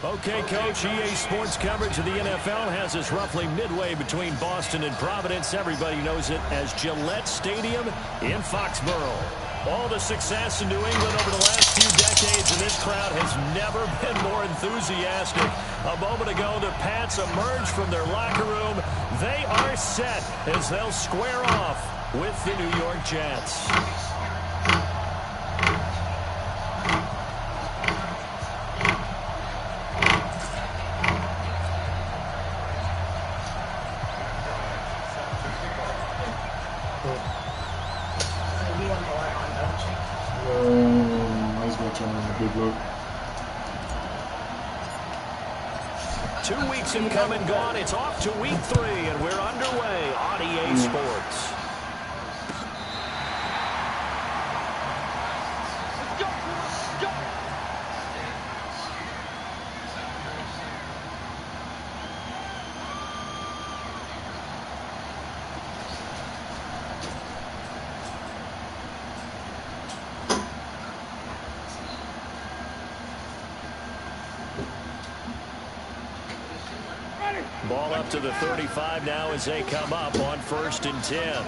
Okay, Coach, EA Sports coverage of the NFL has us roughly midway between Boston and Providence. Everybody knows it as Gillette Stadium in Foxborough. All the success in New England over the last few decades, and this crowd has never been more enthusiastic. A moment ago, the Pats emerged from their locker room. They are set as they'll square off with the New York Jets. Good look. 2 weeks have come and gone. It's off to week 3, and we're underway on EA Sports. Ball up to the 35 now as they come up on 1st and 10.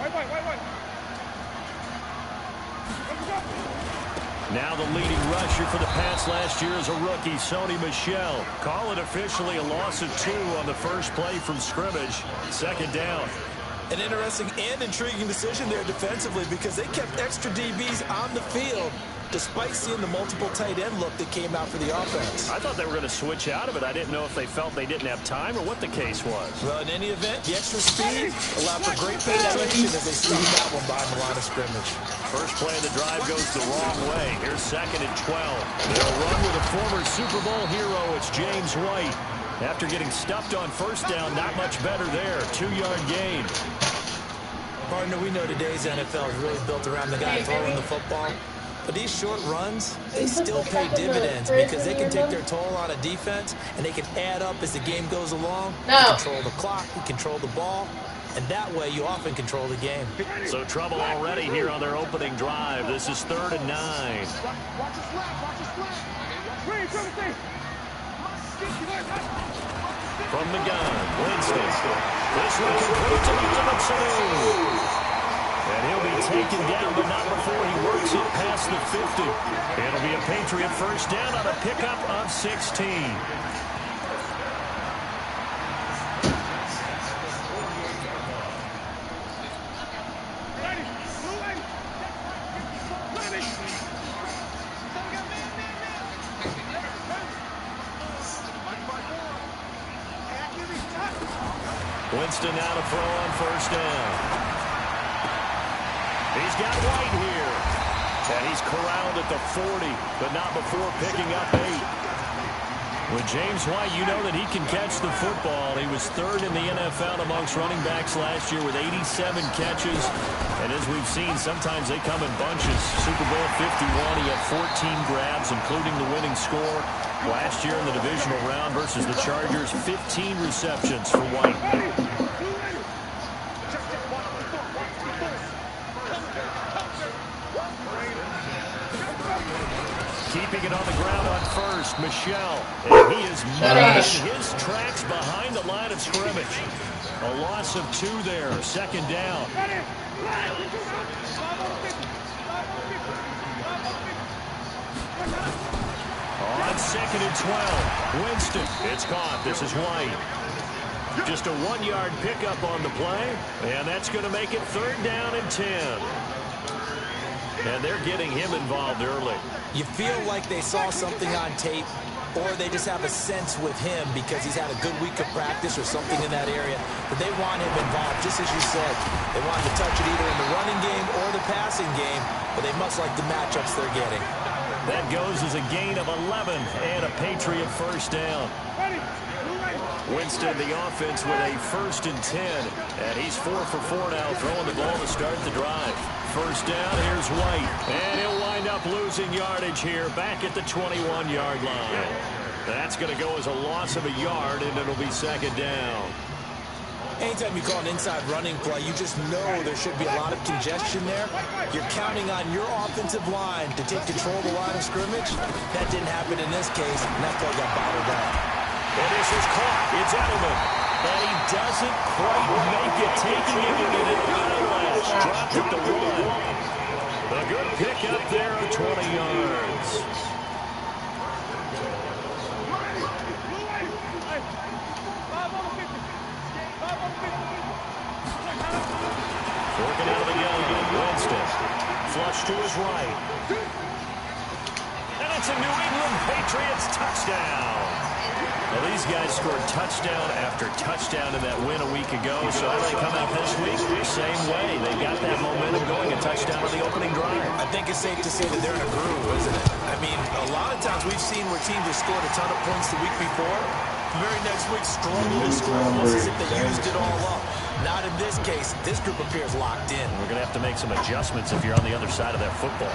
Now the leading rusher for the Pats last year is a rookie, Sony Michel. Call it officially a loss of 2 on the first play from scrimmage. 2nd down. An interesting and intriguing decision there defensively because they kept extra DBs on the field despite seeing the multiple tight end look that came out for the offense. I thought they were going to switch out of it. I didn't know if they felt they didn't have time or what the case was. Well, in any event, the extra speed allowed for great penetration as they sneaked that one behind the line of scrimmage. First play of the drive goes the wrong way. Here's 2nd and 12. They'll run with a former Super Bowl hero. It's James White. After getting stuffed on 1st down, not much better there. 2-yard gain. Partner, we know today's NFL is really built around the guy throwing the football. But these short runs, they still pay dividends because they can take their toll on a defense and they can add up as the game goes along. You control the clock, you control the ball, and that way you often control the game. So trouble already here on their opening drive. This is 3rd and 9. From the gun, Winston. This one complete to Robinson. And he'll be taken down, but not before he works it past the 50. It'll be a Patriot 1st down on a pickup of 16. Winston now to throw on 1st down. He's got White here. And he's corralled at the 40, but not before picking up 8. With James White, you know that he can catch the football. He was 3rd in the NFL amongst running backs last year with 87 catches. And as we've seen, sometimes they come in bunches. Super Bowl 51, he had 14 grabs, including the winning score. Last year in the divisional round versus the Chargers, 15 receptions for White. Keeping it on the ground on 1st, Michel. And he is making his tracks behind the line of scrimmage. A loss of 2 there. 2nd down. On 2nd and 12. Winston. It's caught. This is White. Just a 1-yard pickup on the play. And that's going to make it 3rd down and 10. And they're getting him involved early. You feel like they saw something on tape, or they just have a sense with him because he's had a good week of practice or something in that area. But they want him involved, just as you said. They want to touch it either in the running game or the passing game, but they must like the matchups they're getting. That goes as a gain of 11 and a Patriot 1st down. Winston, the offense, with a 1st and 10. And he's 4 for 4 now, throwing the ball to start the drive. 1st down, here's White. And he'll wind up losing yardage here, back at the 21-yard line. That's going to go as a loss of a yard, and it'll be 2nd down. Anytime you call an inside running play, you just know there should be a lot of congestion there. You're counting on your offensive line to take control of the line of scrimmage. That didn't happen in this case, and that play got bottled up. And this is caught. It's Edelman. And he doesn't quite make it, taking it in an eyelash. Dropped at the one. A good pick up there of 20 yards. Working out of the gun. Winston. Flush to his right. And it's a New England Patriots touchdown. Well, these guys scored touchdown after touchdown in that win a week ago. So how do they come out this week? Same way. They got that momentum going. A touchdown on the opening drive. I think it's safe to say that they're in a groove, isn't it? I mean, a lot of times we've seen where teams have scored a ton of points the week before. The very next week struggle to score almost as if they used it all up. Not in this case. This group appears locked in. We're going to have to make some adjustments if you're on the other side of that football.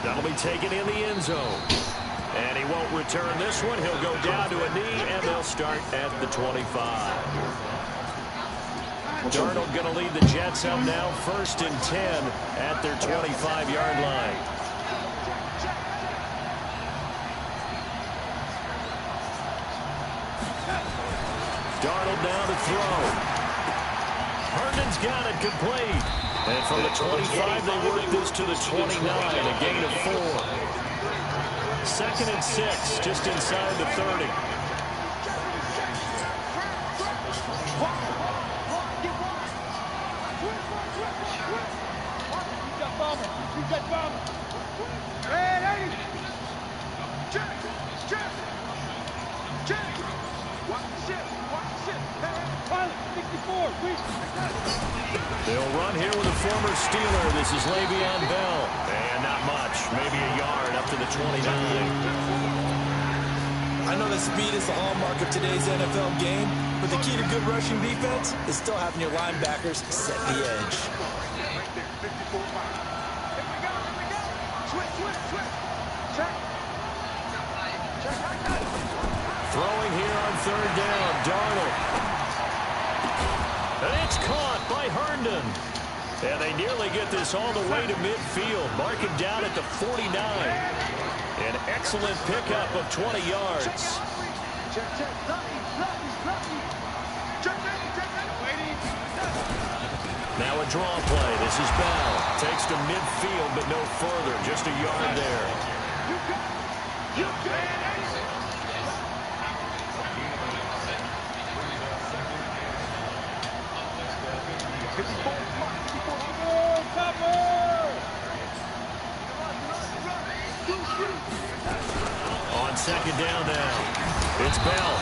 That'll be taken in the end zone. And he won't return this one. He'll go down to a knee, and they'll start at the 25. Darnold going to lead the Jets up now, 1st and 10 at their 25-yard line. Darnold now to throw. Herndon's got it complete. And from the 25, they work this to the 29, a gain of 4. 2nd and 6, just inside the 30. They'll run here with a former Steeler. This is Le'Veon Bell. And not much, maybe a yard up to the 29. I know that speed is the hallmark of today's NFL game, but the key to good rushing defense is still having your linebackers set the edge. Throwing here on 3rd down, Darnold. And it's caught by Herndon. And they nearly get this all the way to midfield. Mark him down at the 49. An excellent pickup of 20 yards. Now a draw play. This is Bell. Takes to midfield, but no further. Just a yard there. On 2nd down now, it's Bell.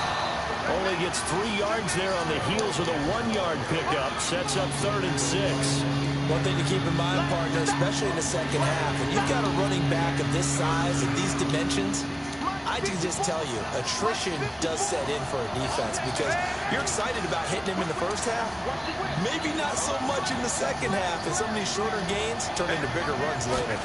Only gets 3 yards there on the heels of the 1-yard pickup. Sets up 3rd and 6. One thing to keep in mind, partner, especially in the second half, when you've got a running back of this size and these dimensions, I can just tell you, attrition does set in for a defense because you're excited about hitting him in the first half. Maybe not so much in the second half, and some of these shorter gains turn into bigger runs later.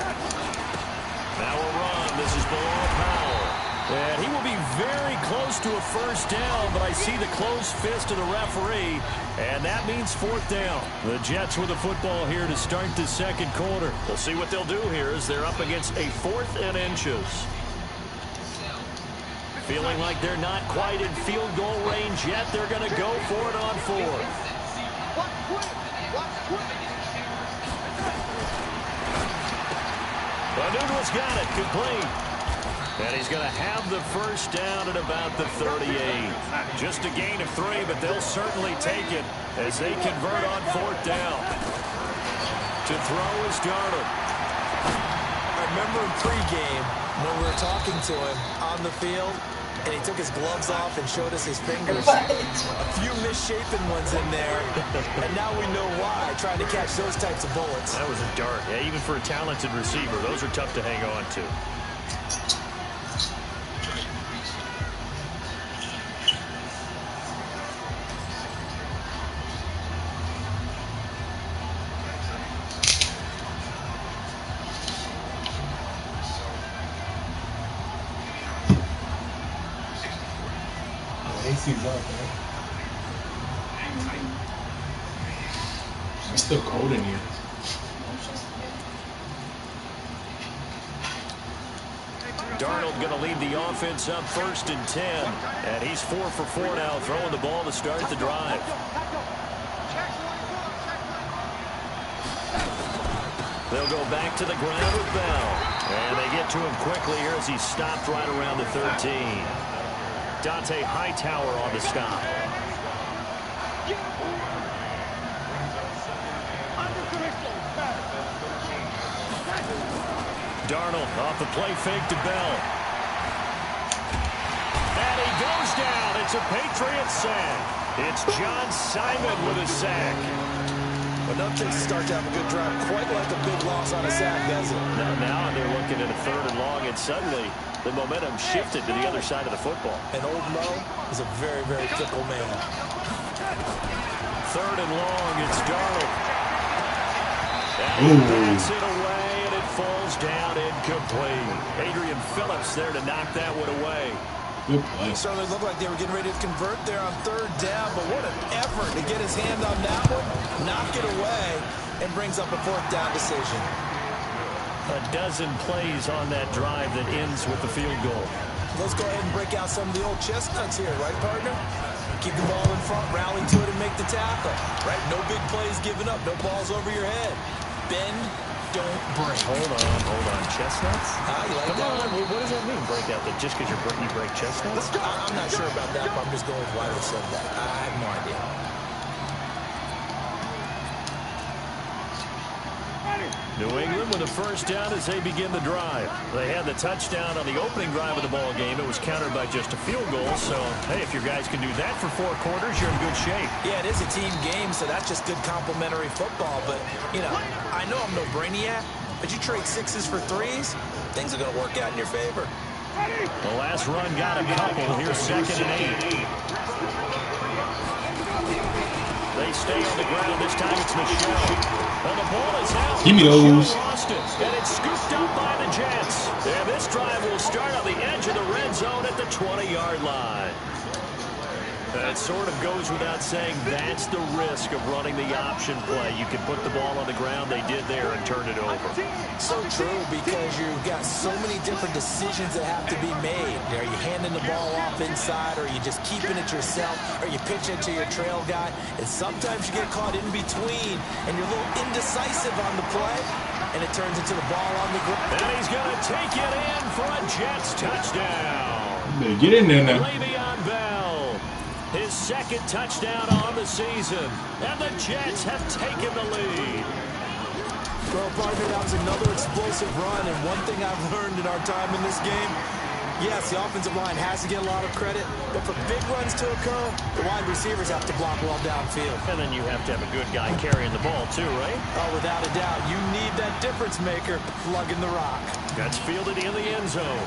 Now a run. This is Bilal Powell. And he will be very close to a 1st down, but I see the closed fist of the referee, and that means 4th down. The Jets with the football here to start the 2nd quarter. We'll see what they'll do here as they're up against a 4th and inches. Feeling like they're not quite in field goal range yet. They're going to go for it on 4th. Nunez got it complete. And he's going to have the 1st down at about the 38. Just a gain of 3, but they'll certainly take it as they convert on 4th down. To throw is Darnold. I remember in pregame when we were talking to him on the field, and he took his gloves off and showed us his fingers. A few misshapen ones in there, and now we know why, trying to catch those types of bullets. That was a dart. Yeah, even for a talented receiver, those are tough to hang on to. things up, man. It's still cold in here. Darnold going to lead the offense up 1st and 10. And he's 4 for 4 now, throwing the ball to start the drive. They'll go back to the ground with Bell. And they get to him quickly here as he stopped right around the 13. Dante Hightower on the stop. Darnold off the play fake to Bell. And he goes down. It's a Patriots sack. It's John Simon with a sack. But nothing starts to have a good drive quite like a big loss on a sack, does it? Now they're looking at a 3rd and long, and suddenly the momentum shifted to the other side of the football. And old Mo is a very, very fickle man. 3rd and long, it's Darnold. And he backs it away, and it falls down incomplete. Adrian Phillips there to knock that one away. Good play. It certainly looked like they were getting ready to convert there on 3rd down, but what an effort to get his hand on that one, knock it away, and brings up a 4th down decision. A dozen plays on that drive that ends with the field goal. Let's go ahead and break out some of the old chestnuts here, right, partner? Keep the ball in front, rally to it, and make the tackle. Right? No big plays given up, no balls over your head. Bend, don't break. Hold on. Chestnuts? You like Come that on, one? what does that mean, break out? That just because you break chestnuts? I'm not sure about that, but I'm just going with why they said that. I have no idea. New England with a 1st down as they begin the drive. They had the touchdown on the opening drive of the ball game. It was countered by just a field goal. So, hey, if your guys can do that for 4 quarters, you're in good shape. Yeah, it is a team game, so that's just good complementary football. But, you know, I know I'm no brainiac, but you trade 6s for 3s, things are going to work out in your favor. The last run got a couple. Here's 2nd and 8. They stay on the ground. This time it's Michelle. And the ball is out. Give me those. And it's scooped up by the Jets. And this drive will start on the edge of the red zone at the 20-yard line. It sort of goes without saying that's the risk of running the option play. You can put the ball on the ground. They did there and turn it over. So true, because you've got so many different decisions that have to be made. Are you handing the ball off inside, or are you just keeping it yourself, or you pitch it to your trail guy? And sometimes you get caught in between, and you're a little indecisive on the play, and it turns into the ball on the ground. And he's going to take it in for a Jets touchdown. Better get in there now. Le'Veon Bell. His 2nd touchdown on the season. And the Jets have taken the lead. Well, partner, that was another explosive run, and one thing I've learned in our time in this game, yes, the offensive line has to get a lot of credit, but for big runs to occur, the wide receivers have to block well downfield. And then you have to have a good guy carrying the ball too, right? Oh, without a doubt. You need that difference maker lugging the rock. That's fielded in the end zone.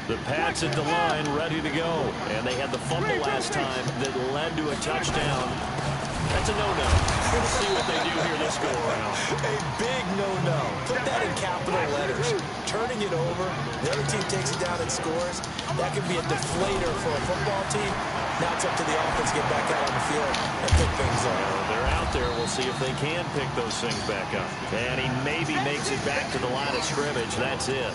The Pats at the line, ready to go. And they had the fumble last time that led to a touchdown. That's a no-no. We'll see what they do here this go-around. A big no-no. Put that in capital letters. Turning it over, the other team takes it down and scores. That can be a deflator for a football team. Now it's up to the offense to get back out on the field and pick things up. Well, they're out there. We'll see if they can pick those things back up. And he maybe makes it back to the line of scrimmage. That's it.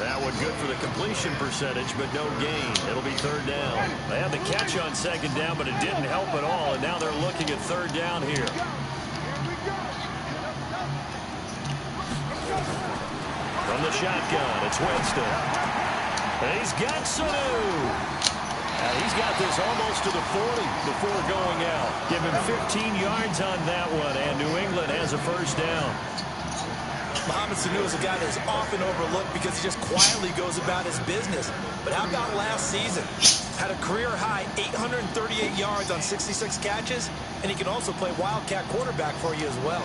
That one good for the completion percentage, but no gain. It'll be 3rd down. They had the catch on 2nd down, but it didn't help at all, and now they're looking at 3rd down here. From the shotgun, it's Winston. And he's got Sanu. And he's got this almost to the 40 before going out. Give him 15 yards on that one, and New England has a 1st down. Mohamed Sanu is a guy that's often overlooked because he just quietly goes about his business. But how about last season? Had a career-high 838 yards on 66 catches, and he can also play wildcat quarterback for you as well.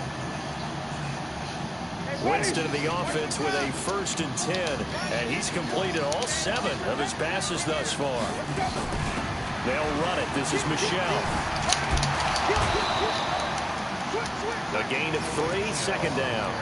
Winston in the offense with a 1st and 10, and he's completed all 7 of his passes thus far. They'll run it. This is Michelle. A gain of 3, 2nd down.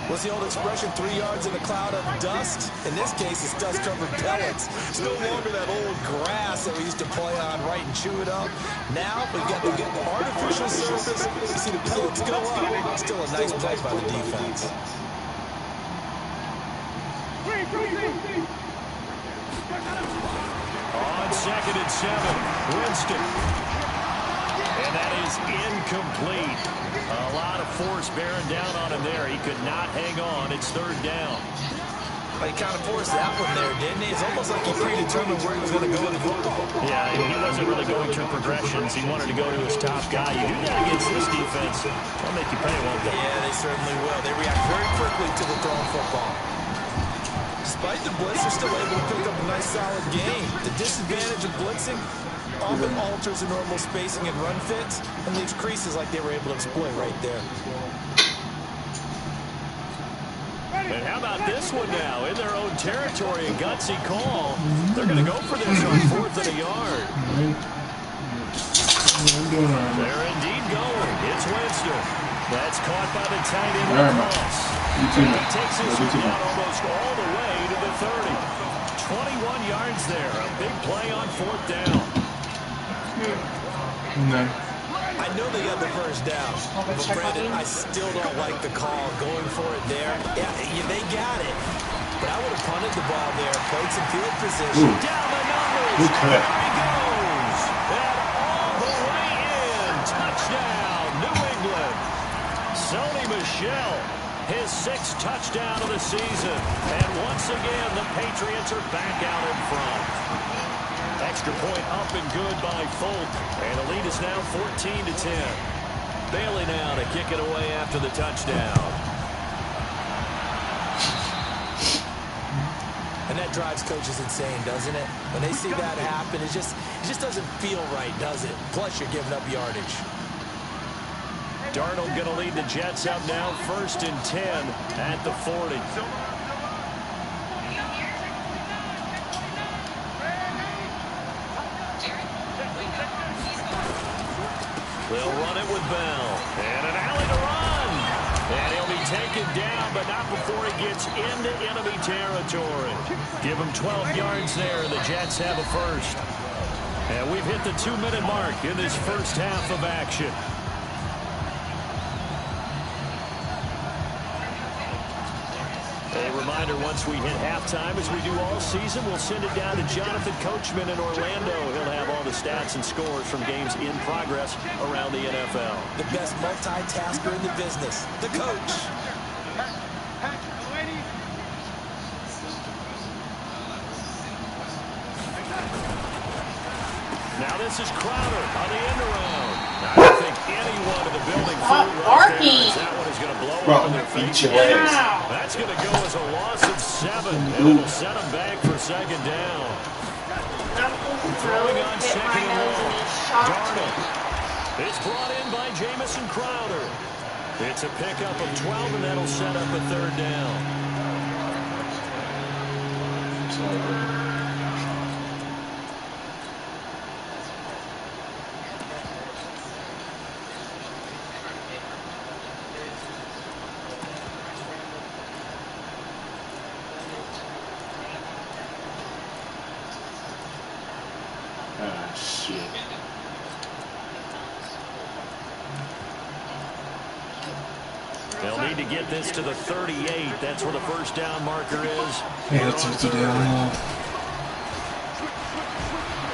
What's the old expression, 3 yards in a cloud of dust? In this case, it's dust-covered pellets. It's no longer that old grass that we used to play on, right, and chew it up. Now, we've got the artificial surface. You see the pellets go up. Still a nice play by the defense. On 2nd and 7, Winston. And that is incomplete. A lot of force bearing down on him there. He could not hang on. It's 3rd down. He kind of forced that one there, didn't he? It's almost like he predetermined where he was going to go in the football. Yeah, and he wasn't really going through progressions. He wanted to go to his top guy. You do that against this defense, they'll make you pay, won't they? Yeah, they certainly will. They react very quickly to the thrown football. Despite the blitz, they're still able to pick up a nice, solid game. The disadvantage of blitzing often alters the normal spacing and run fits and leaves creases like they were able to exploit right there. And how about this one now? In their own territory, a gutsy call. They're going to go for this on 4th and a yard. They're indeed going. It's Winston. That's caught by the tight end with Moss. He takes his one down almost all the way to the 30. 21 yards there. A big play on 4th down. No. I know they got the 1st down, but Brandon, I still don't like the call going for it there. Yeah, they got it, but I would have punted the ball there, played some field position. Down the numbers. There he goes. And all the way in. Touchdown, New England. Sony Michel, his 6th touchdown of the season. And once again, the Patriots are back out in front. Extra point up and good by Folk. And the lead is now 14-10. Bailey now to kick it away after the touchdown. And that drives coaches insane, doesn't it? When they see that happen, it just doesn't feel right, does it? Plus, you're giving up yardage. Darnold going to lead the Jets up now, 1st and 10 at the 40. They'll run it with Bell. And an alley to run. And he'll be taken down, but not before he gets into enemy territory. Give him 12 yards there. The Jets have a 1st. And we've hit the 2-minute mark in this 1st half of action. A reminder, once we hit halftime, as we do all season, we'll send it down to Jonathan Coachman in Orlando. He'll have all the stats and scores from games in progress around the NFL. The best multitasker in the business, the coach. Now this is Crowder on the end around. I don't think anyone in the building that one is going to blow up in their faces. That's going to go as a loss of 7, and it'll set them back for 2nd down. Throwing on 2nd and 1. Darnold. It's brought in by Jamison Crowder. It's a pickup of 12, and that'll set up a 3rd down. Shit. They'll need to get this to the 38. That's where the 1st down marker is. Yeah, it's empty down.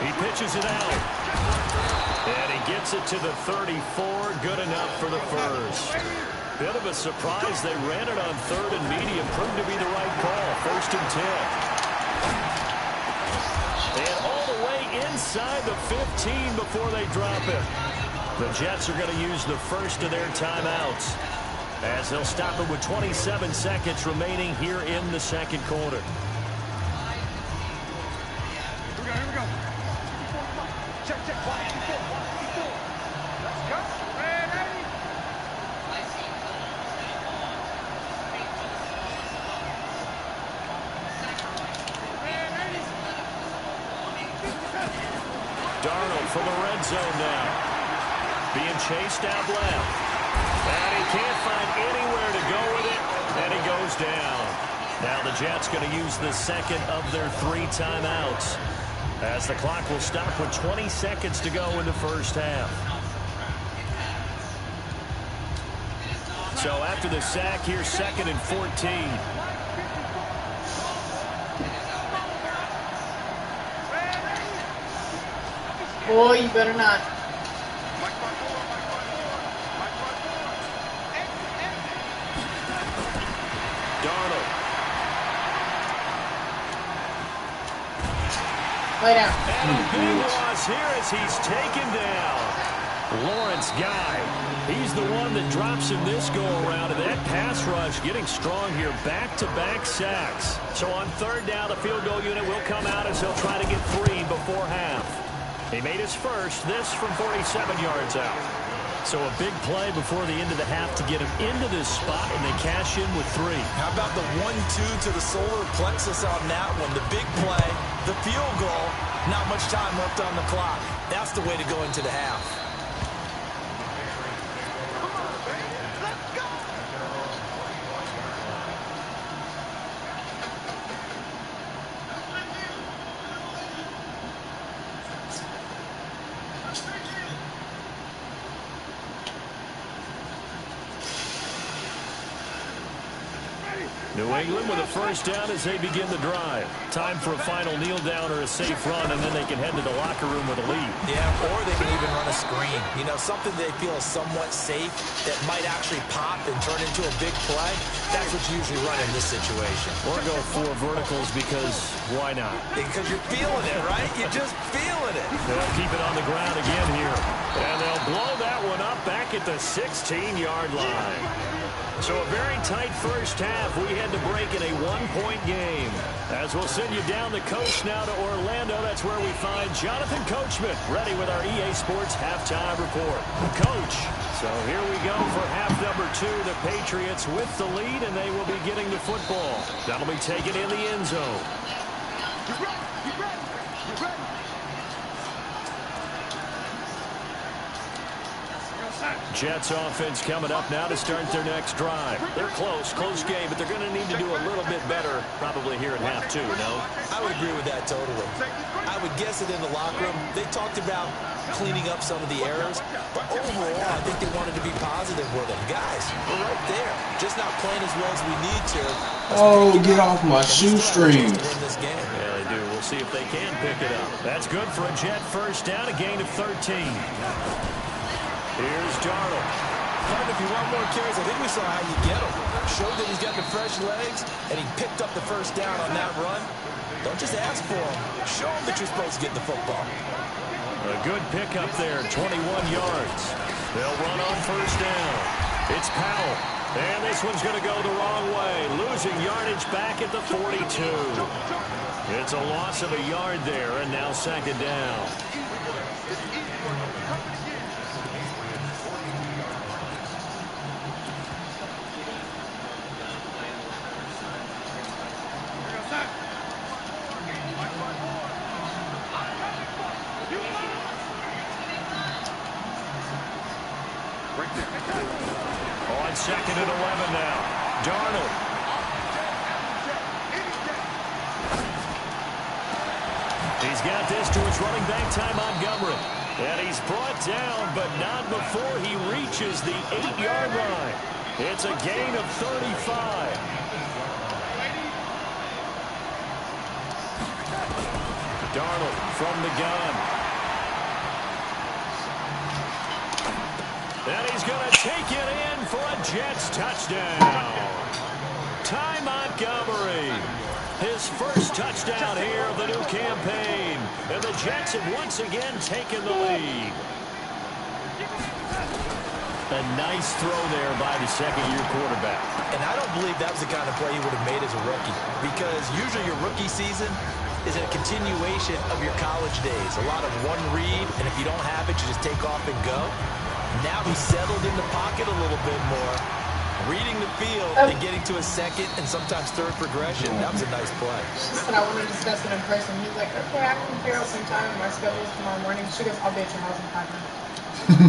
He pitches it out. And he gets it to the 34. Good enough for the 1st. Bit of a surprise. They ran it on 3rd and medium. Proved to be the right call. 1st and 10. And all the way inside the 15 before they drop it. The Jets are going to use the 1st of their timeouts, as they'll stop it with 27 seconds remaining here in the 2nd quarter. Here we go. Check. Let's go. Ready? for the red zone now. Being chased out left. And he can't find anywhere to go with it, and he goes down. Now the Jets going to use the second of their 3 timeouts, as the clock will stop with 20 seconds to go in the first half. So after the sack, here's 2nd and 14. Boy, you better not. Darnold. Lay down. And a big loss here as he's taken down. Lawrence Guy. He's the one that drops him this go-around, and that pass rush getting strong here. Back-to-back sacks. So on 3rd down, the field goal unit will come out as he'll try to get 3 before half. He made his first, this from 47 yards out. So a big play before the end of the half to get him into this spot, and they cash in with 3. How about the 1-2 to the solar plexus on that one? The big play, the field goal, not much time left on the clock. That's the way to go into the half. New England with a first down as they begin the drive. Time for a final kneel down or a safe run, and then they can head to the locker room with a lead. Yeah, or they can even run a screen. You know, something they feel is somewhat safe that might actually pop and turn into a big play. That's what you usually run in this situation. Or go 4 verticals because why not? Because you're feeling it, right? You're just feeling it. They'll keep it on the ground again here. And they'll blow that one up back at the 16-yard line. So a very tight first half. We had to break in a 1-point game. As we'll send you down the coast now to Orlando, that's where we find Jonathan Coachman ready with our EA Sports halftime report. Coach, so here we go for half number 2. The Patriots with the lead, and they will be getting the football. That'll be taken in the end zone. Jets offense coming up now to start their next drive. They're close game, but they're going to need to do a little bit better probably here in half 2, no? I would agree with that totally. I would guess that in the locker room, they talked about cleaning up some of the errors, but overall, I think they wanted to be positive with them. Guys, we're right there. Just not playing as well as we need to. Oh, get off my shoestring. Win this game. Yeah, they do. We'll see if they can pick it up. That's good for a Jet first down, a gain of 13. Here's Darnold. If you want more carries, I think we saw how you get him. Showed that he's got the fresh legs, and he picked up the first down on that run. Don't just ask for him. Show him that you're supposed to get the football. A good pickup there, 21 yards. They'll run on first down. It's Powell. And this one's going to go the wrong way. Losing yardage back at the 42. It's a loss of a yard there, and now 2nd down. On 2nd and 11 now. Darnold. He's got this to his running back, Ty Montgomery. And he's brought down, but not before he reaches the 8-yard line. It's a gain of 35. Darnold from the gun. And he's going to take it in for a Jets touchdown. Ty Montgomery. His first touchdown here of the new campaign. And the Jets have once again taken the lead. A nice throw there by the second-year quarterback. And I don't believe that was the kind of play he would have made as a rookie. Because usually your rookie season is a continuation of your college days. A lot of one read, and if you don't have it, you just take off and go. Now he's settled in the pocket a little bit more. Reading the field and getting to a second and sometimes third progression. That was a nice play. She said I want to discuss it in person. He's like, okay, I can figure out some time. My schedule is tomorrow morning. She goes, I'll be at your house in 5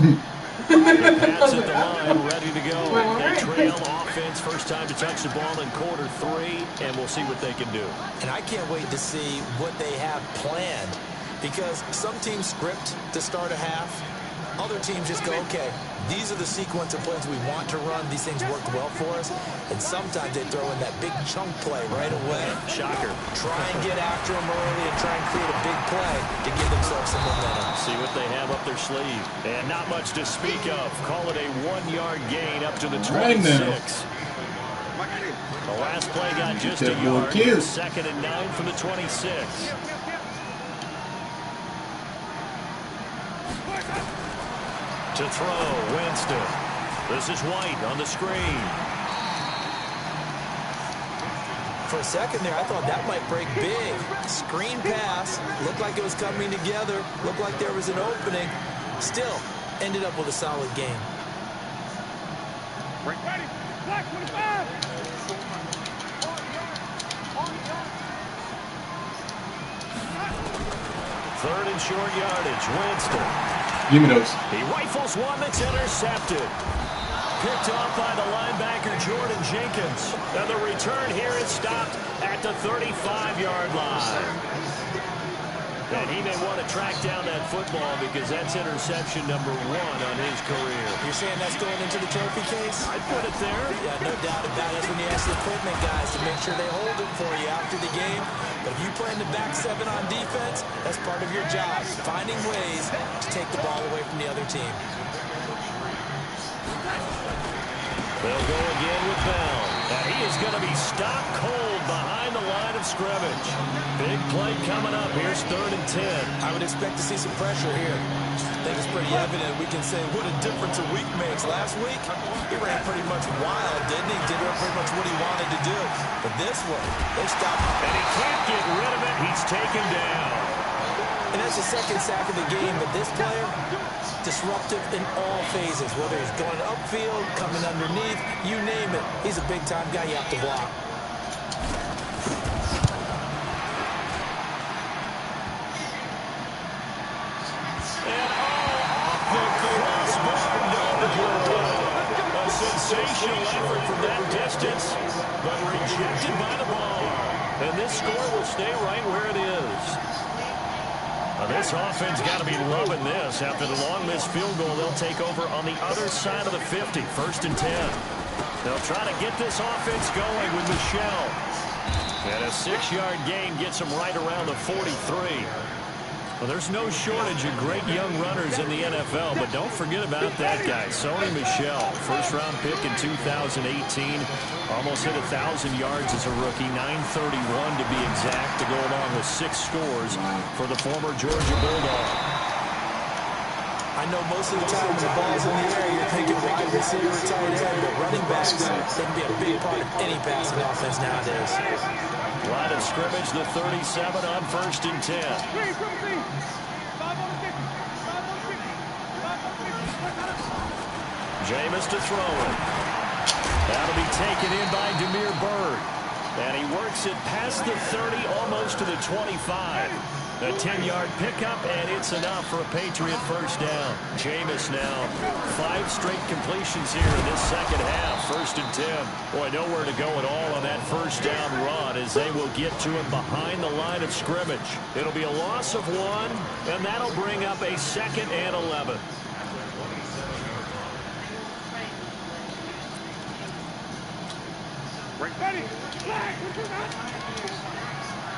minutes. Pat's at the line, ready to go. They trail offense, first time to touch the ball in quarter 3, and we'll see what they can do. And I can't wait to see what they have planned, because some teams script to start a half. Other teams just go, okay, these are the sequence of plays we want to run. These things worked well for us. And sometimes they throw in that big chunk play right away. Shocker. Try and get after them early and try and create a big play to give themselves some momentum. See what they have up their sleeve. And not much to speak of. Call it a 1-yard gain up to the 26. The last play got just a yard. 2nd and 9 from the 26. To throw, Winston. This is White on the screen. For a second there, I thought that might break big. Screen pass. Looked like it was coming together. Looked like there was an opening. Still, ended up with a solid game. Ready. Black 25. Third and short yardage, Winston. Give me those. He rifles one that's intercepted. Picked off by the linebacker, Jordan Jenkins. And the return here is stopped at the 35-yard line. And he may want to track down that football because that's interception number 1 on his career. You're saying that's going into the trophy case? I'd put it there. Yeah, no doubt about it. That's when you ask the equipment guys to make sure they hold it for you after the game. But if you play in the back 7 on defense, that's part of your job, finding ways to take the ball away from the other team. They'll go again with Bell. And he is going to be stopped cold behind the line of scrimmage. Big play coming up. Here's 3rd and 10. I would expect to see some pressure here. I think it's pretty evident. We can say what a difference a week makes. Last week, he ran pretty much wild, didn't he? Did pretty much what he wanted to do. But this one, they stopped him. And he can't get rid of it. He's taken down. And that's the 2nd sack of the game. But this player, disruptive in all phases. Whether he's going upfield, coming underneath, you name it. He's a big-time guy you have to block. A sensational effort from that distance, but rejected by the bar. And this score will stay right where it is. This offense got to be loving this. After the long missed field goal, they'll take over on the other side of the 50, 1st and 10. They'll try to get this offense going with Michel. And a 6-yard gain gets them right around the 43. Well, there's no shortage of great young runners in the NFL, but don't forget about that guy, Sony Michel. First-round pick in 2018. Almost hit 1,000 yards as a rookie, 931 to be exact, to go along with 6 scores for the former Georgia Bulldog. I know most of the time when the ball's in the air, you're thinking wide receiver, tight end, but running backs, they can be a big part of any passing offense nowadays. Line of scrimmage, the 37 on 1st and 10. Jameis to throw it. That'll be taken in by Damiere Byrd. And he works it past the 30, almost to the 25. A 10-yard pickup, and it's enough for a Patriot first down. Jameis now 5 straight completions here in this second half. 1st and 10. Boy, nowhere to go at all on that first down run as they will get to him behind the line of scrimmage. It'll be a loss of 1, and that'll bring up a 2nd and 11. Ready. Flag.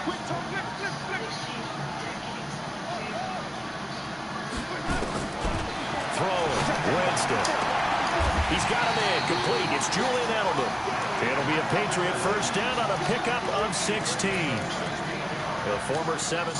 Quick toe, flip. Throwing, Winston. He's got him in, complete. It's Julian Edelman. It'll be a Patriot first down on a pickup of 16. The former 7.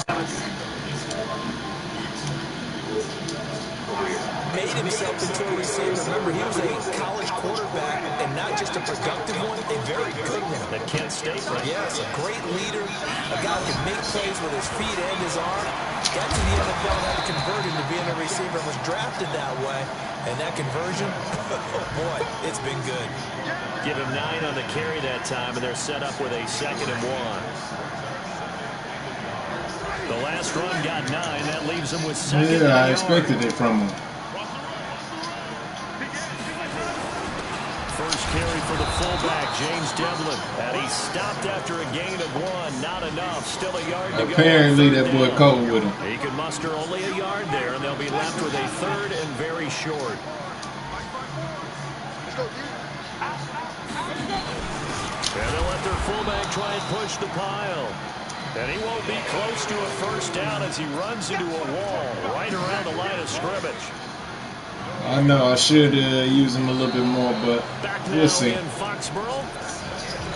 Made himself into a receiver. Remember, he was a college quarterback, and not just a productive one, a very good one. At Kent State, right? Yes, a great leader, a guy who can make plays with his feet and his arm. Got to the NFL and had to convert him to being a receiver, was drafted that way. And that conversion, oh boy, it's been good. Give him 9 on the carry that time, and they're set up with a 2nd and 1. The last run got 9. That leaves him with 2nd. Yeah, I expected it from him. First carry for the fullback, James Devlin. And he stopped after a gain of 1. Not enough. Still a yard to go. Apparently that boy cold with him. He could muster only a yard there, and they'll be left with a 3rd and very short. And they'll let their fullback try and push the pile. And he won't be close to a first down as he runs into a wall right around the line of scrimmage. I know I should use him a little bit more, but we'll see. In Foxborough,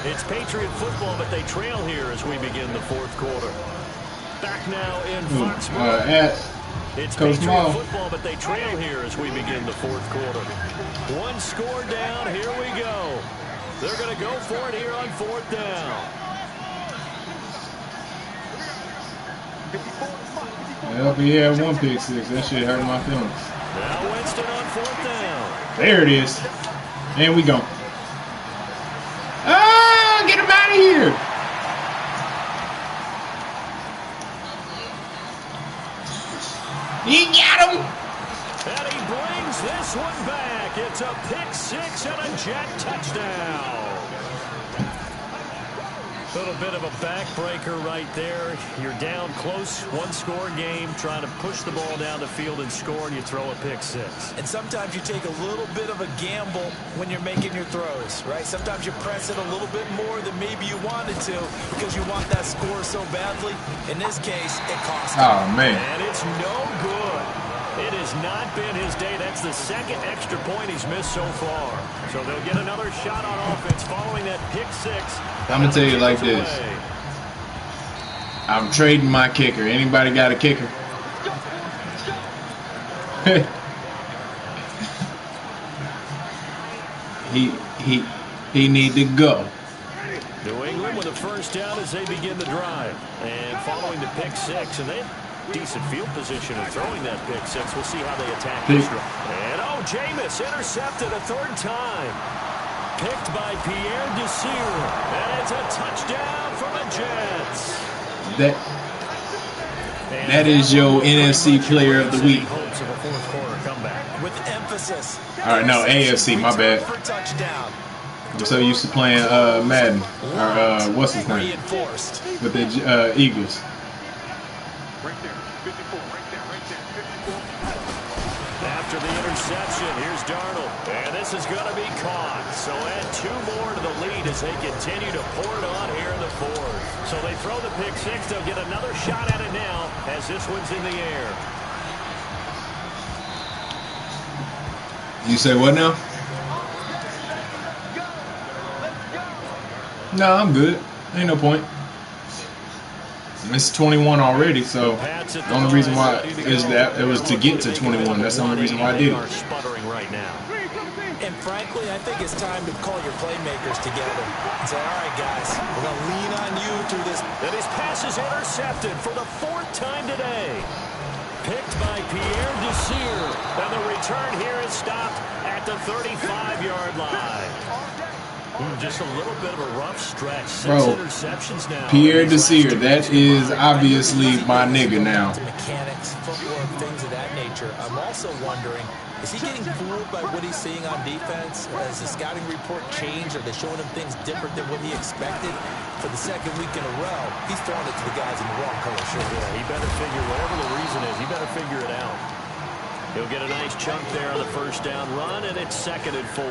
it's Patriot football, but they trail here as we begin the 4th quarter. Back now in Foxborough. It's Coach Patriot Maul. football, but they trail here as we begin the 4th quarter. 1 score down. Here we go. They're going to go for it here on 4th down. Well, he had 1 pick 6. That shit hurt my feelings. Now Winston on 4th down. There it is. And we go. Ah, get him out of here. You got him. And he brings this one back. It's a pick 6 and a jet touchdown. A little bit of a backbreaker right there. You're down close, 1-score game, trying to push the ball down the field and score, and you throw a pick 6. And sometimes you take a little bit of a gamble when you're making your throws, right? Sometimes you press it a little bit more than maybe you wanted to because you want that score so badly. In this case, it cost him. Oh, man. And it's no good. It has not been his day. That's the 2nd extra point he's missed so far. So they'll get another shot on offense following that pick 6. I'm going to tell you like this. I'm trading my kicker. Anybody got a kicker? He need to go. New England with a first down as they begin the drive. And following the pick 6, and they have decent field position of throwing that pick 6. We'll see how they attack this drive. And Jameis intercepted a 3rd time. Picked by Pierre Desir. And it's a touchdown for the Jets. That is your NFC player of the week. Hopes of a 4th quarter comeback. With emphasis. All right, no, AFC, my bad. For touchdown. I'm so used to playing Madden. Or what's his name? Reinforced. With the Eagles. Right there. 54. Right there. Right there. 54. After the interception, here's Darnold. And this is going to be caught. So add 2 more to the lead as they continue to pour it on here in the 4th. So they throw the pick 6. They'll get another shot at it now as this one's in the air. You say what now? No, I'm good. Ain't no point. It's 21 already, so the only reason why is that it was to get to 21. That's the only reason why I did it. And frankly, I think it's time to call your playmakers together and say, all right, guys, we're going to lean on you through this. And his pass is intercepted for the 4th time today. Picked by Pierre Desir. And the return here is stopped at the 35-yard line. Just a little bit of a rough stretch. 6 interceptions now. Pierre Desir, that is obviously my nigga now. Mechanics, footwork, things of that nature. I'm also wondering, is he getting fooled by what he's seeing on defense? Has the scouting report changed? Are they showing him things different than what he expected? For the 2nd week in a row, he's throwing it to the guys in the wrong color shirt. Yeah, he better figure, whatever the reason is, he better figure it out. He'll get a nice chunk there on the first down run, and it's 2nd and 4.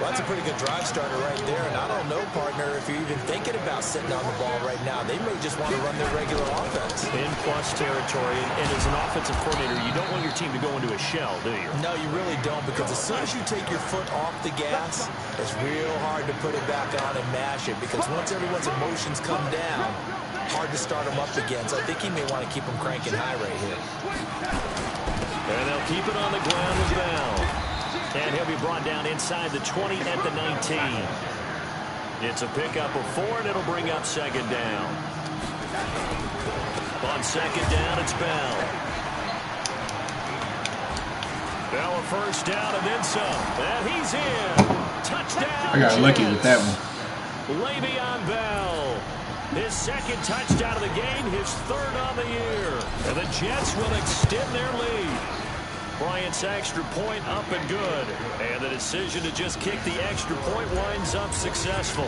Well, that's a pretty good drive starter right there. And I don't know, partner, if you're even thinking about sitting on the ball right now. They may just want to run their regular offense. In plus territory. And as an offensive coordinator, you don't want your team to go into a shell, do you? No, you really don't. Because as soon as you take your foot off the gas, it's real hard to put it back on and mash it. Because once everyone's emotions come down, hard to start them up again. So I think he may want to keep them cranking high right here. And they'll keep it on the ground with Bell. And he'll be brought down inside the 20 at the 19. It's a pickup of 4, and it'll bring up second down. On second down, it's Bell. Bell a first down and then some. And he's in. Touchdown. I got lucky with that one. Le'Veon Bell. His second touchdown of the game, his third on the year. And the Jets will extend their lead. Bryant's extra point up and good. And the decision to just kick the extra point winds up successful.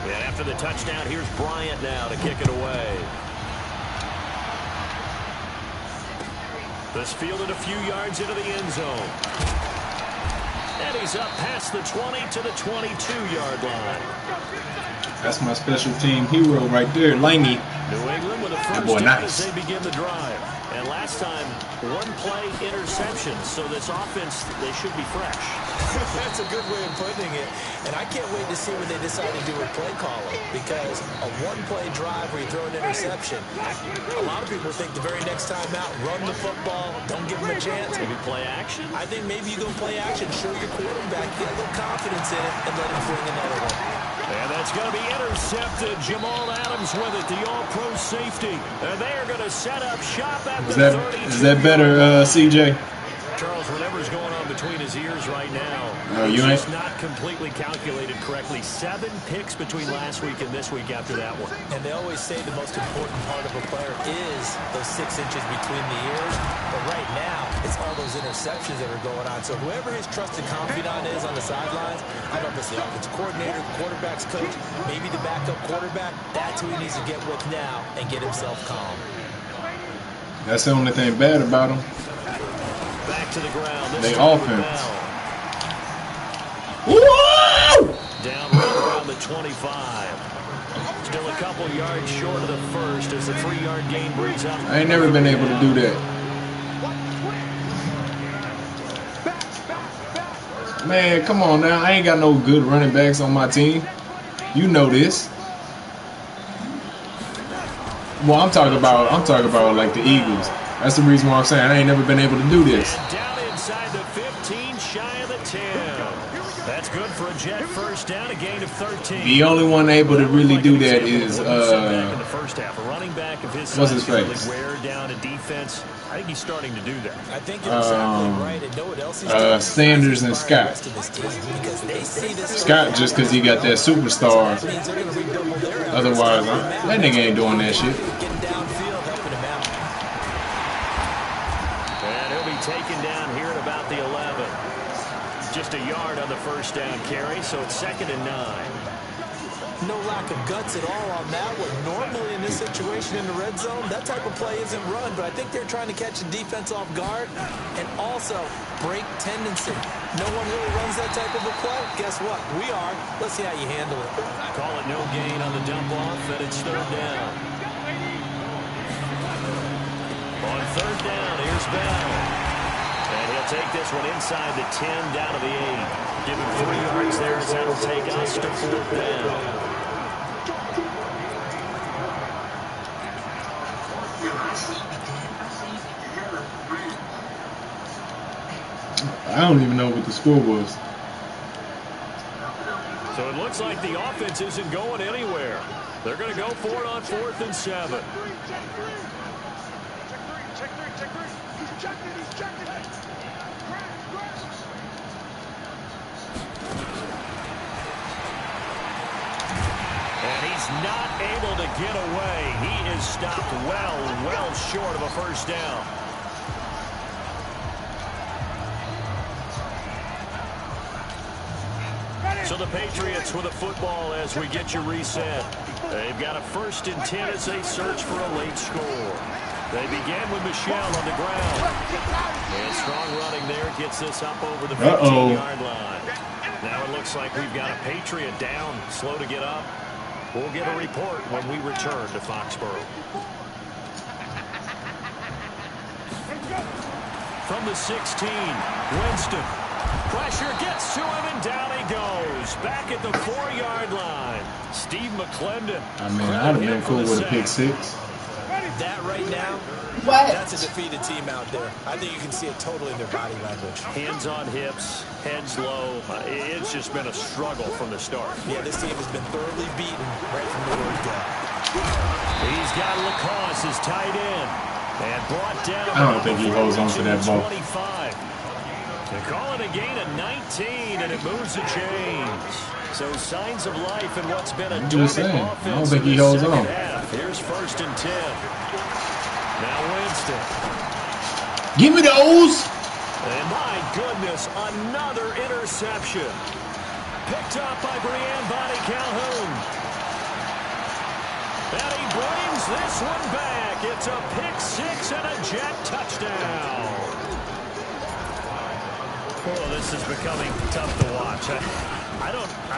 And after the touchdown, here's Bryant now to kick it away. This fielded a few yards into the end zone. And he's up past the 20 to the 22-yard line. That's my special team hero right there, Langy. New England with a first boy, down nice. as they begin the drive. And last time, one play interception. So this offense, they should be fresh. That's a good way of putting it. And I can't wait to see what they decide to do with play calling. Because a one-play drive where you throw an interception, a lot of people think the very next time out, run the football, don't give them a chance. Maybe play action? I think maybe you go play action, show your quarterback, get a little confidence in it, and let him fling another one. And that's going to be intercepted. Jamal Adams with it, the all-pro safety. And they are going to set up shop at the 32. Is that better, CJ? Charles, whatever's going on between his ears right now, you it's ain't not completely calculated correctly. 7 picks between last week and this week after that one. And they always say the most important part of a player is those 6 inches between the ears. But right now, it's all those interceptions that are going on. So whoever his trusted confidant is on the sidelines, I don't know if it's the offensive coordinator, the quarterback's coach, maybe the backup quarterback, that's who he needs to get with now and get himself calm. That's the only thing bad about them. Back to the ground. This They time with offense. Bell. Woo! Down around the 25. Still a couple yards short of the first as the 3-yard gain brings up. I ain't never been able to do that. Man, come on now. I ain't got no good running backs on my team. You know this. Well, I'm talking about like the Eagles. That's the reason why I'm saying I ain't never been able to do this. And down inside the 15, shy of the 10. That's good for a Jet first down, a gain of 13. The only one able to really do that is in the first half. A running back of his what's his size face? really wear down a defense. I think he's starting to do that. I think you're exactly right. And know what else he's doing? Sanders and Scott. Scott just because he got that superstar. Otherwise, that nigga ain't doing that shit. Getting downfield, helping him out. And he'll be taken down here at about the 11. Just a yard on the first down carry, so it's 2nd and 9. No lack of guts at all on that one. Normally in this situation in the red zone, that type of play isn't run, but I think they're trying to catch the defense off guard and also break tendency. No one really runs that type of a play. Guess what? We are. Let's see how you handle it. Call it no gain on the dump off, and it's 3rd down. On 3rd down, here's Bell. And he'll take this one inside the 10, down to the 8. Give him 3 yards there as that'll take us to 4th down. I don't even know what the score was. So it looks like the offense isn't going anywhere. They're going to go for it on 4th and 7. And he's not able to get away. He is stopped well short of a first down. So the Patriots with a football as we get you reset. They've got a 1st and 10 as they search for a late score. They begin with Michelle on the ground. And strong running there gets this up over the 15-yard line. Now it looks like we've got a Patriot down, slow to get up. We'll get a report when we return to Foxborough. From the 16, Winston. Pressure gets to him, and down he goes. Back at the 4-yard line. Steve McClendon. I mean, I'd have been cool with a pick 6. that right now, What? that's a defeated team out there. I think you can see it totally in their body language. Hands on hips, heads low. It's just been a struggle from the start. Yeah, this team has been thoroughly beaten right from the word go. He's got Lacoste as tight end. And brought down. I don't think he holds on to that ball. 25. They call it a gain of 19, and it moves the chains. So signs of life in what's been a dormant offense. I don't think he holds on. Here's 1st and 10. Now Winston. Give me those. And my goodness, another interception. Picked up by Brianne Bonnie Calhoun. And he brings this one back. It's a pick 6 and a jet touchdown. Oh, this is becoming tough to watch. I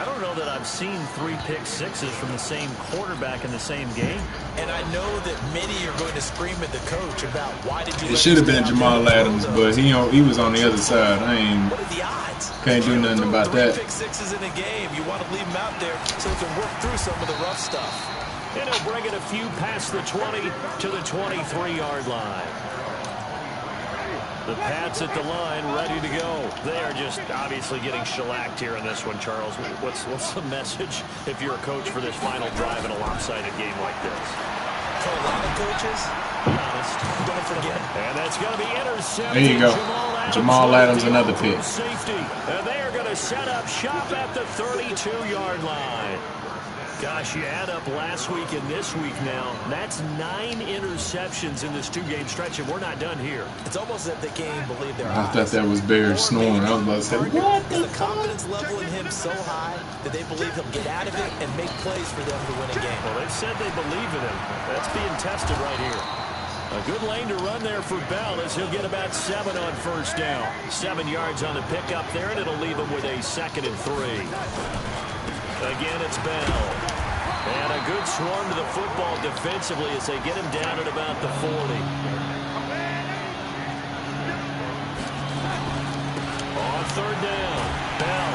don't know that I've seen 3 pick 6s from the same quarterback in the same game. And I know that many are going to scream at the coach about why did you. It should have been Jamal Adams, but he was on the other side. I ain't. What are the odds? Can't do nothing about that. 3 pick 6s in a game. You want to leave him out there so he can work through some of the rough stuff. And he'll bring it a few past the 20 to the 23-yard line. The Pats at the line, ready to go. They are just obviously getting shellacked here in this one, Charles. What's the message if you're a coach for this final drive in a lopsided game like this? For a lot of coaches, be honest, don't forget. And that's going to be intercepted. There you go. Jamal Adams, another pick. Safety. And they are going to set up shop at the 32-yard line. Gosh, you add up last week and this week now. That's 9 interceptions in this 2-game stretch, and we're not done here. It's almost as if they can't even believe their eyes. I thought that was Bear snoring. I was about to say, what Is the confidence level in him so high that they believe he'll get out of it and make plays for them to win a game? Well, they've said they believe in him. That's being tested right here. A good lane to run there for Bell as he'll get about 7 on 1st down. 7 yards on the pickup there, and it'll leave him with a 2nd and 3. Again, it's Bell. And a good swarm to the football defensively as they get him down at about the 40. On 3rd down, Bell.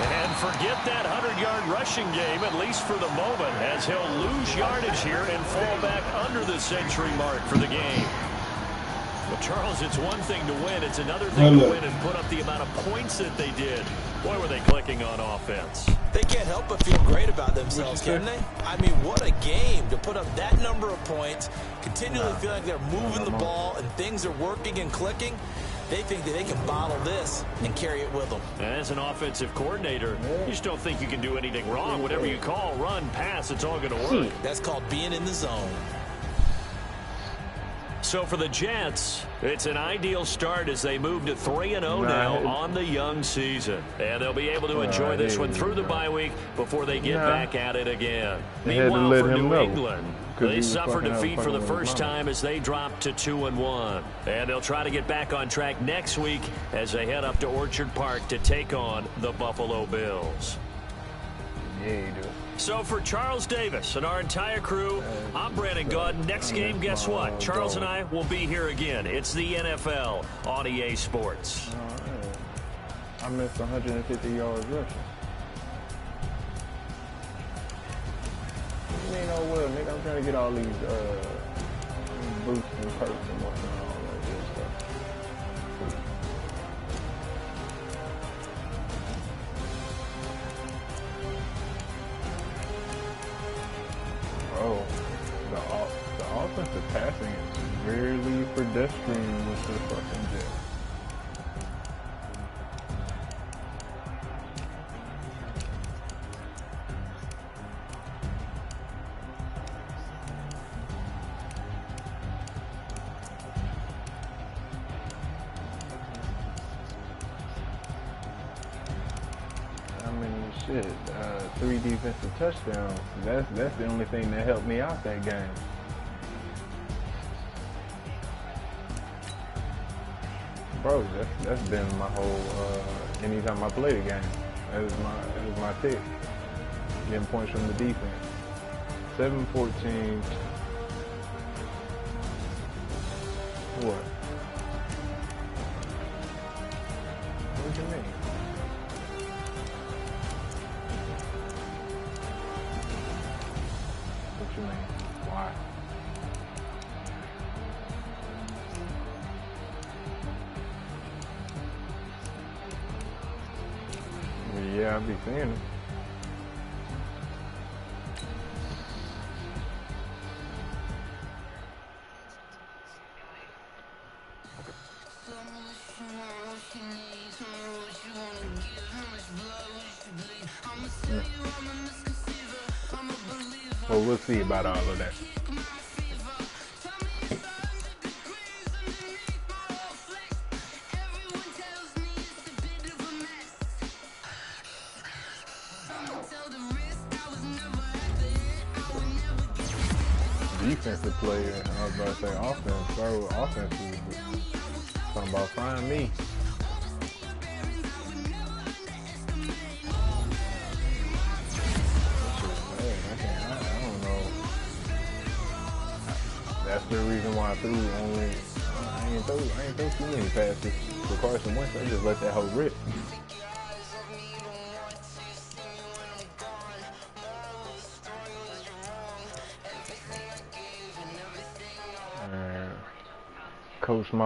And forget that 100-yard rushing game, at least for the moment, as he'll lose yardage here and fall back under the century mark for the game. Well, Charles, it's one thing to win. It's another thing to win and put up the amount of points that they did. Boy, were they clicking on offense. They can't help but feel great about themselves, can they? I mean, what a game to put up that number of points, continually feel like they're moving the ball and things are working and clicking. They think that they can bottle this and carry it with them. As an offensive coordinator, you just don't think you can do anything wrong. Whatever you call, run, pass, it's all going to work. That's called being in the zone. So for the Jets, it's an ideal start as they move to 3-0 now on the young season. And they'll be able to enjoy this one through the bye week before they get back at it again. Meanwhile, for New England, they suffered defeat for the first time as they dropped to 2-1. And they'll try to get back on track next week as they head up to Orchard Park to take on the Buffalo Bills. Yeah, you do. So for Charles Davis and our entire crew, I'm Brandon Gaudin. Next game, guess what? Charles and I will be here again. It's the NFL on EA Sports. All right. I missed 150 yards rushing. You mean, oh well, nigga, I'm trying to get all these boosts and perks and whatnot, all that good stuff. Bro, the offensive passing is really pedestrian with this fucking jet. Shit, 3 defensive touchdowns. That's the only thing that helped me out that game. Bro, that's been my whole. Anytime I play the game, that was my pick. Getting points from the defense. 7-14. What? What do you mean? What you mean? Why? Yeah, I be seeing it. Well, we'll see about all of that. Defensive player, I was about to say offense, bro. Offense is talking about find me. I don't know. That's the reason why I threw only. I ain't throw too many passes for Carson Wentz. I just let that hoe rip. Coach Miles.